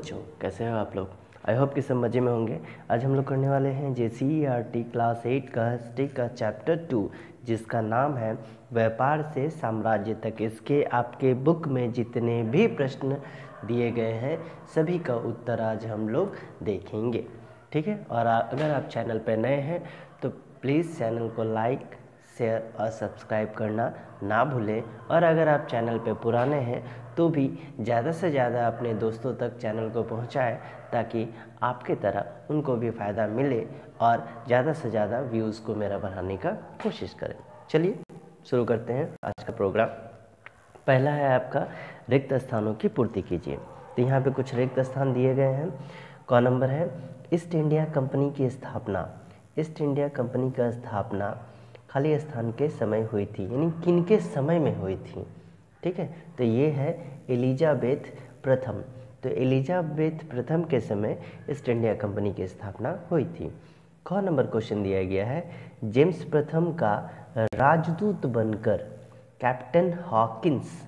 बच्चों, कैसे हो आप लोग। आई होप कि सब मज़े में होंगे। आज हम लोग करने वाले हैं JCERT क्लास 8 का हिस्ट्री का चैप्टर 2, जिसका नाम है व्यापार से साम्राज्य तक। इसके आपके बुक में जितने भी प्रश्न दिए गए हैं सभी का उत्तर आज हम लोग देखेंगे, ठीक है। और अगर आप चैनल पर नए हैं तो प्लीज़ चैनल को लाइक, शेयर और सब्सक्राइब करना ना भूलें। और अगर आप चैनल पे पुराने हैं तो भी ज़्यादा से ज़्यादा अपने दोस्तों तक चैनल को पहुंचाएं, ताकि आपके तरह उनको भी फ़ायदा मिले और ज़्यादा से ज़्यादा व्यूज़ को मेरा बढ़ाने का कोशिश करें। चलिए शुरू करते हैं आज का प्रोग्राम। पहला है आपका रिक्त स्थानों की पूर्ति कीजिए। तो यहाँ पे कुछ रिक्त स्थान दिए गए हैं। कौन नंबर है, ईस्ट इंडिया कंपनी की स्थापना। ईस्ट इंडिया कंपनी का स्थापना खाली स्थान के समय हुई थी, यानी किन के समय में हुई थी, ठीक है। तो ये है एलिजाबेथ प्रथम। तो एलिजाबेथ प्रथम के समय ईस्ट इंडिया कंपनी की स्थापना हुई थी। ख नंबर क्वेश्चन दिया गया है, जेम्स प्रथम का राजदूत बनकर कैप्टन हॉकिंस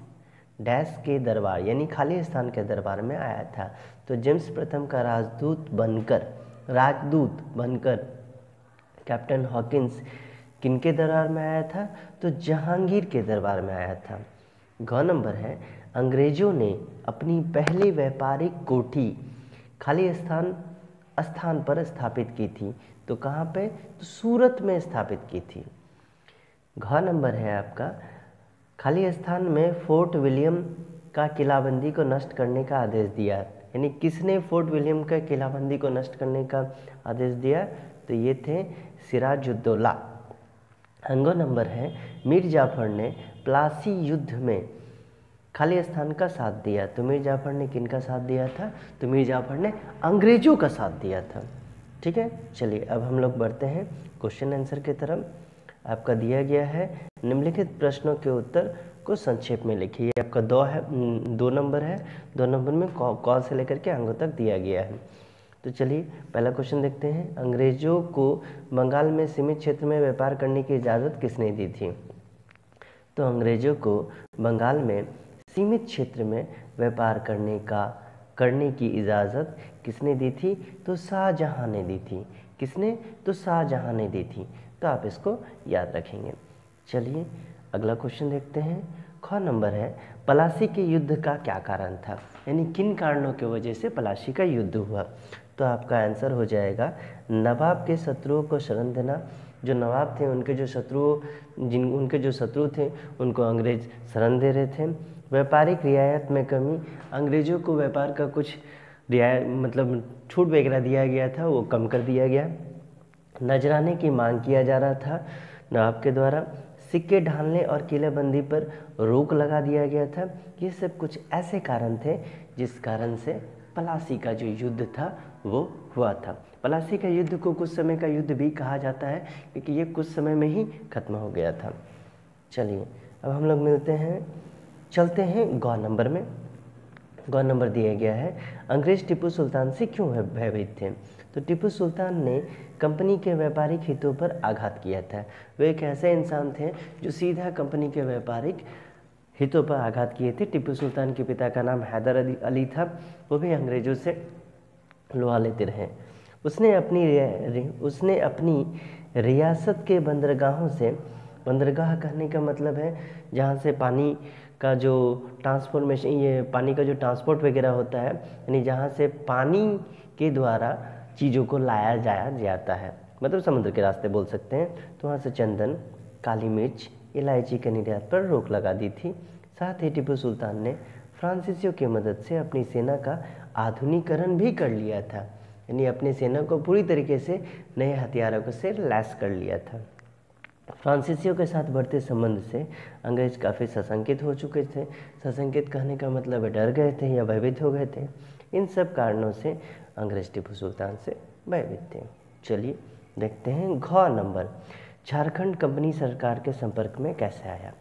डैश के दरबार, यानी खाली स्थान के दरबार में आया था। तो जेम्स प्रथम का राजदूत बनकर कैप्टन हॉकिंस किनके दरबार में आया था, तो जहांगीर के दरबार में आया था। घ नंबर है, अंग्रेजों ने अपनी पहली व्यापारिक कोठी खाली स्थान पर स्थापित की थी। तो कहाँ पे, तो सूरत में स्थापित की थी। घ नंबर है आपका, खाली स्थान में फोर्ट विलियम का किलाबंदी को नष्ट करने का आदेश दिया। यानी किसने फोर्ट विलियम का किलाबंदी को नष्ट करने का आदेश दिया, तो ये थे सिराजुद्दौला। अंगो नंबर है, मीर जाफर ने प्लासी युद्ध में खाली स्थान का साथ दिया। तो मीर जाफर ने किन का साथ दिया था, तो मीर जाफर ने अंग्रेजों का साथ दिया था, ठीक है। चलिए अब हम लोग बढ़ते हैं क्वेश्चन आंसर की तरफ। आपका दिया गया है, निम्नलिखित प्रश्नों के उत्तर को संक्षेप में लिखिए। आपका दो नंबर है। 2 नंबर में कौन से लेकर के अंगों तक दिया गया है। तो चलिए पहला क्वेश्चन देखते हैं, अंग्रेजों को बंगाल में सीमित क्षेत्र में व्यापार करने की इजाज़त किसने दी थी। तो अंग्रेजों को बंगाल में सीमित क्षेत्र में व्यापार करने की इजाज़त किसने दी थी, तो शाहजहां ने दी थी। किसने, तो शाहजहां ने दी थी। तो आप इसको याद रखेंगे। चलिए अगला क्वेश्चन देखते हैं। ख नंबर है, पलासी के युद्ध का क्या कारण था, यानी किन कारणों की वजह से पलासी का युद्ध हुआ। तो आपका आंसर हो जाएगा, नवाब के शत्रुओं को शरण देना। जो नवाब थे उनके जो शत्रु थे उनको अंग्रेज शरण दे रहे थे। व्यापारिक रियायत में कमी, अंग्रेजों को व्यापार का कुछ छूट वगैरह दिया गया था, वो कम कर दिया गया। नजराने की मांग किया जा रहा था नवाब के द्वारा। सिक्के ढालने और किलेबंदी पर रोक लगा दिया गया था। ये सब कुछ ऐसे कारण थे जिस कारण से पलासी का जो युद्ध था वो हुआ था। पलासी का युद्ध को कुछ समय का युद्ध भी कहा जाता है, क्योंकि ये कुछ समय में ही खत्म हो गया था। चलिए अब हम लोग चलते हैं ग नंबर में। ग नंबर दिया गया है, अंग्रेज टीपू सुल्तान से क्यों भयभीत थे। तो टीपू सुल्तान ने कंपनी के व्यापारिक हितों पर आघात किया था। वे एक ऐसे इंसान थे जो सीधा कंपनी के व्यापारिक हितों पर आघात किए थे। टीपू सुल्तान के पिता का नाम हैदर अली था, वो भी अंग्रेजों से लोहा लेते रहे। उसने अपनी रियासत के बंदरगाहों से, बंदरगाह कहने का मतलब है जहाँ से पानी का जो ट्रांसपोर्ट वगैरह होता है, यानी जहाँ से पानी के द्वारा चीज़ों को लाया जाता है, मतलब समुद्र के रास्ते बोल सकते हैं। तो वहाँ से चंदन, काली मिर्च, इलायची के निर्यात पर रोक लगा दी थी। साथ ही टीपू सुल्तान ने फ्रांसीसियों की मदद से अपनी सेना का आधुनिकीकरण भी कर लिया था, यानी अपनी सेना को पूरी तरीके से नए हथियारों से लैस कर लिया था। फ्रांसीसियों के साथ बढ़ते संबंध से अंग्रेज काफ़ी सशंकित हो चुके थे। सशंकित कहने का मतलब डर गए थे या भयभीत हो गए थे। इन सब कारणों से अंग्रेज टीपू सुल्तान से भयभीत थे। चलिए देखते हैं घ नंबर, झारखंड कंपनी सरकार के संपर्क में कैसे आया।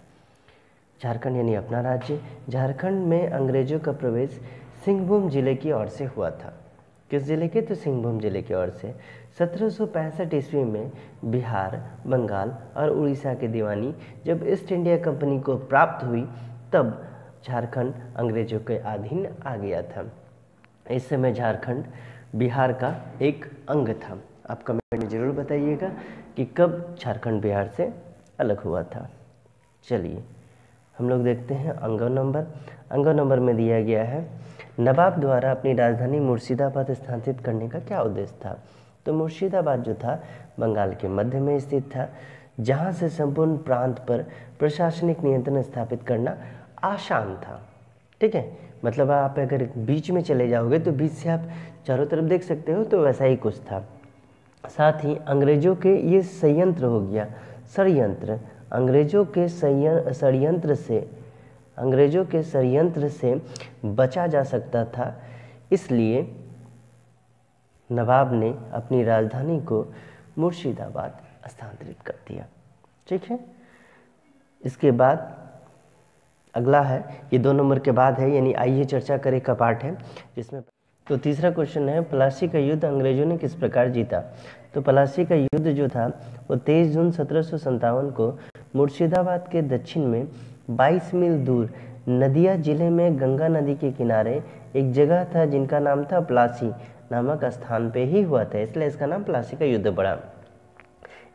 झारखंड यानी अपना राज्य। झारखंड में अंग्रेजों का प्रवेश सिंहभूम जिले की ओर से हुआ था। किस जिले के, तो सिंहभूम जिले की ओर से। 1765 ईस्वी में बिहार, बंगाल और उड़ीसा की दीवानी जब ईस्ट इंडिया कंपनी को प्राप्त हुई, तब झारखंड अंग्रेजों के अधीन आ गया था। इस समय झारखंड बिहार का एक अंग था। आप कमेंट में ज़रूर बताइएगा कि कब झारखंड बिहार से अलग हुआ था। चलिए हम लोग देखते हैं अंगों नंबर। अंगों नंबर में दिया गया है, नवाब द्वारा अपनी राजधानी मुर्शिदाबाद स्थानांतरित करने का क्या उद्देश्य था। तो मुर्शिदाबाद जो था बंगाल के मध्य में स्थित था, जहाँ से संपूर्ण प्रांत पर प्रशासनिक नियंत्रण स्थापित करना आसान था। ठीक है, मतलब आप अगर बीच में चले जाओगे तो बीच से आप चारों तरफ देख सकते हो, तो वैसा ही कुछ था। साथ ही अंग्रेजों के ये षड्यंत्र हो गया, षड्यंत्र, अंग्रेजों के षड्यंत्र से बचा जा सकता था, इसलिए नवाब ने अपनी राजधानी को मुर्शिदाबाद स्थानांतरित कर दिया। ठीक है, इसके बाद अगला है, ये 2 नंबर के बाद है, यानी आइए चर्चा करें का पार्ट है जिसमें। तो तीसरा क्वेश्चन है, प्लासी का युद्ध अंग्रेजों ने किस प्रकार जीता। तो प्लासी का युद्ध जो था वो 23 जून 1757 को मुर्शिदाबाद के दक्षिण में 22 मील दूर नदिया जिले में गंगा नदी के किनारे एक जगह था जिनका नाम था प्लासी नामक स्थान पे ही हुआ था, इसलिए इसका नाम प्लासी का युद्ध पड़ा।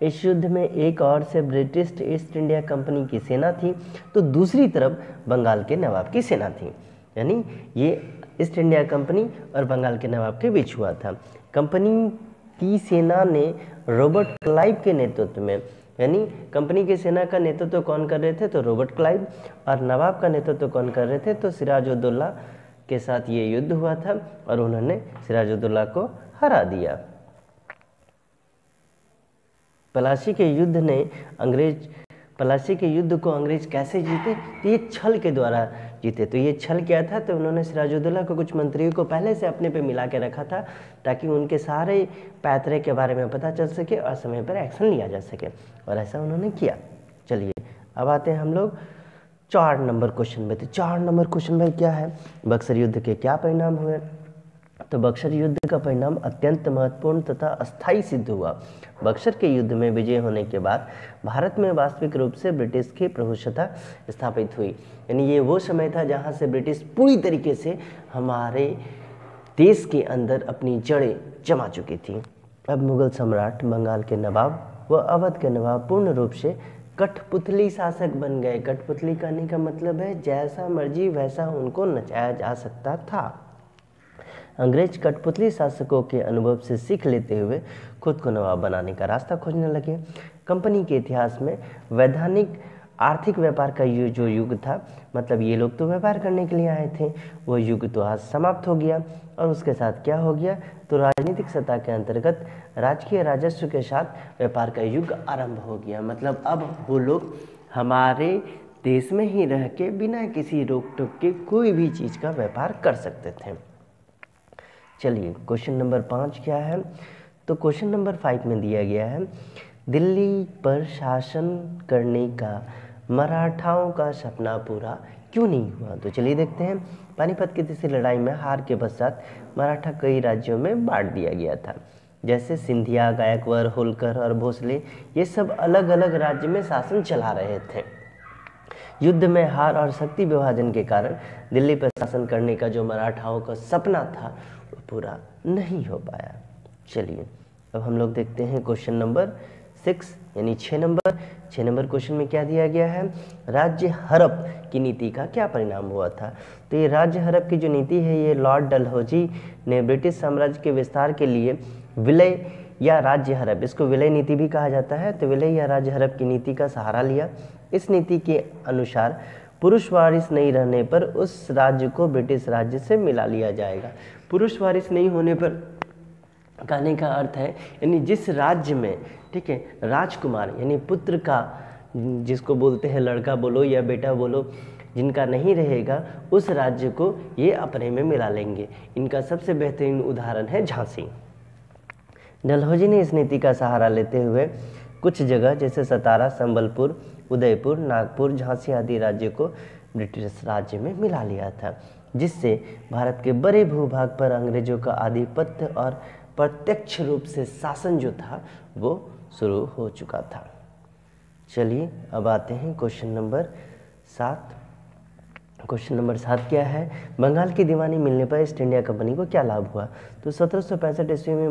इस युद्ध में एक ओर से ब्रिटिश ईस्ट इंडिया कंपनी की सेना थी, तो दूसरी तरफ बंगाल के नवाब की सेना थी, यानी ये ईस्ट इंडिया कंपनी और बंगाल के नवाब के बीच हुआ था। कंपनी की सेना ने रॉबर्ट क्लाइव के नेतृत्व में, यानी कंपनी की सेना का नेतृत्व कौन कर रहे थे, तो रॉबर्ट क्लाइव, और नवाब का नेतृत्व कौन कर रहे थे, तो सिराजुद्दौला के साथ ये युद्ध हुआ था और उन्होंने सिराजुद्दौला को हरा दिया। प्लासी के युद्ध को अंग्रेज कैसे जीते, तो ये छल के द्वारा जीते। तो ये छल क्या था, तो उन्होंने सिराजुद्दौला को कुछ मंत्रियों को पहले से अपने पे मिला के रखा था ताकि उनके सारे पैतरे के बारे में पता चल सके और समय पर एक्शन लिया जा सके, और ऐसा उन्होंने किया। चलिए अब आते हैं हम लोग 4 नंबर क्वेश्चन में। तो 4 नंबर क्वेश्चन में क्या है, बक्सर युद्ध के क्या परिणाम हुए। तो बक्सर युद्ध का परिणाम अत्यंत महत्वपूर्ण तथा अस्थायी सिद्ध हुआ। बक्सर के युद्ध में विजय होने के बाद भारत में वास्तविक रूप से ब्रिटिश की प्रभुसत्ता स्थापित हुई, यानी ये वो समय था जहां से ब्रिटिश पूरी तरीके से हमारे देश के अंदर अपनी जड़ें जमा चुकी थी। अब मुगल सम्राट, बंगाल के नवाब व अवध के नवाब पूर्ण रूप से कठपुतली शासक बन गए। कठपुतली कहने का मतलब है जैसा मर्जी वैसा उनको नचाया जा सकता था। अंग्रेज कठपुतली शासकों के अनुभव से सीख लेते हुए खुद को नवाब बनाने का रास्ता खोजने लगे। कंपनी के इतिहास में वैधानिक आर्थिक व्यापार का जो युग था, मतलब ये लोग तो व्यापार करने के लिए आए थे, वो युग तो आज समाप्त हो गया। और उसके साथ क्या हो गया, तो राजनीतिक सत्ता के अंतर्गत राजकीय राजस्व के साथ व्यापार का युग आरंभ हो गया। मतलब अब वो लोग हमारे देश में ही रह के बिना किसी रोक टोक के कोई भी चीज़ का व्यापार कर सकते थे। चलिए क्वेश्चन नंबर 5 क्या है, तो क्वेश्चन नंबर 5 में दिया गया है, दिल्ली पर शासन करने का मराठाओं का सपना पूरा क्यों नहीं हुआ। तो चलिए देखते हैं। पानीपत की तीसरी लड़ाई में हार के पश्चात मराठा कई राज्यों में बांट दिया गया था, जैसे सिंधिया, गायकवाड़, होलकर और भोसले, ये सब अलग अलग राज्य में शासन चला रहे थे। युद्ध में हार और शक्ति विभाजन के कारण दिल्ली पर शासन करने का जो मराठाओं का सपना था वो पूरा नहीं हो पाया। चलिए अब हम लोग देखते हैं क्वेश्चन नंबर 6 यानी 6 नंबर क्वेश्चन में क्या दिया गया है, राज्य हड़प की नीति का क्या परिणाम हुआ था। तो ये राज्य हड़प की जो नीति है, ये लॉर्ड डलहौजी ने ब्रिटिश साम्राज्य के विस्तार के लिए विलय या राज्य हड़प, इसको विलय नीति भी कहा जाता है, तो विलय या राज्य हड़प की नीति का सहारा लिया। इस नीति के अनुसार पुरुष वारिस नहीं रहने पर उस राज्य को ब्रिटिश राज्य से मिला लिया जाएगा। पुरुष वारिस नहीं होने पर कहने का अर्थ है, यानी जिस राज्य में, ठीक है, राजकुमार यानी पुत्र का, जिसको बोलते हैं लड़का बोलो या बेटा बोलो, जिनका नहीं रहेगा उस राज्य को ये अपने में मिला लेंगे। इनका सबसे बेहतरीन उदाहरण है झांसी। डलहौजी ने इस नीति का सहारा लेते हुए कुछ जगह जैसे सतारा, संबलपुर, उदयपुर, नागपुर, झांसी आदि राज्य को ब्रिटिश राज्य में मिला लिया था, जिससे भारत के बड़े भूभाग पर अंग्रेजों का आधिपत्य और प्रत्यक्ष रूप से शासन जो था वो शुरू हो चुका था। चलिए अब आते हैं क्वेश्चन नंबर 7। क्वेश्चन नंबर 7 क्या है, बंगाल की दीवानी मिलने पर ईस्ट इंडिया कंपनी को क्या लाभ हुआ। तो 1765 ईस्वी में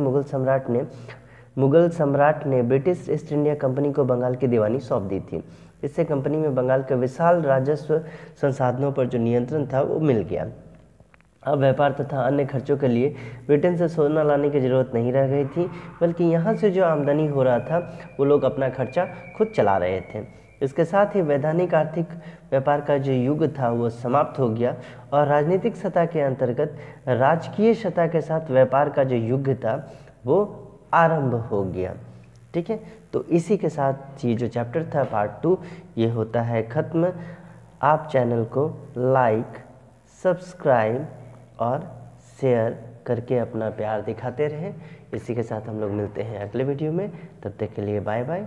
मुगल सम्राट ने ब्रिटिश ईस्ट इंडिया कंपनी को बंगाल की दीवानी सौंप दी थी। इससे कंपनी में बंगाल के विशाल राजस्व संसाधनों पर जो नियंत्रण था वो मिल गया। अब व्यापार तथा अन्य खर्चों के लिए ब्रिटेन से सोना लाने की ज़रूरत नहीं रह गई थी, बल्कि यहाँ से जो आमदनी हो रहा था वो लोग अपना खर्चा खुद चला रहे थे। इसके साथ ही वैधानिक आर्थिक व्यापार का जो युग था वो समाप्त हो गया और राजनीतिक सतह के अंतर्गत राजकीय सतह के साथ व्यापार का जो युग था वो आरंभ हो गया। ठीक है, तो इसी के साथ ये जो चैप्टर था पार्ट 2 ये होता है ख़त्म। आप चैनल को लाइक, सब्सक्राइब और शेयर करके अपना प्यार दिखाते रहें। इसी के साथ हम लोग मिलते हैं अगले वीडियो में, तब तक के लिए बाय बाय।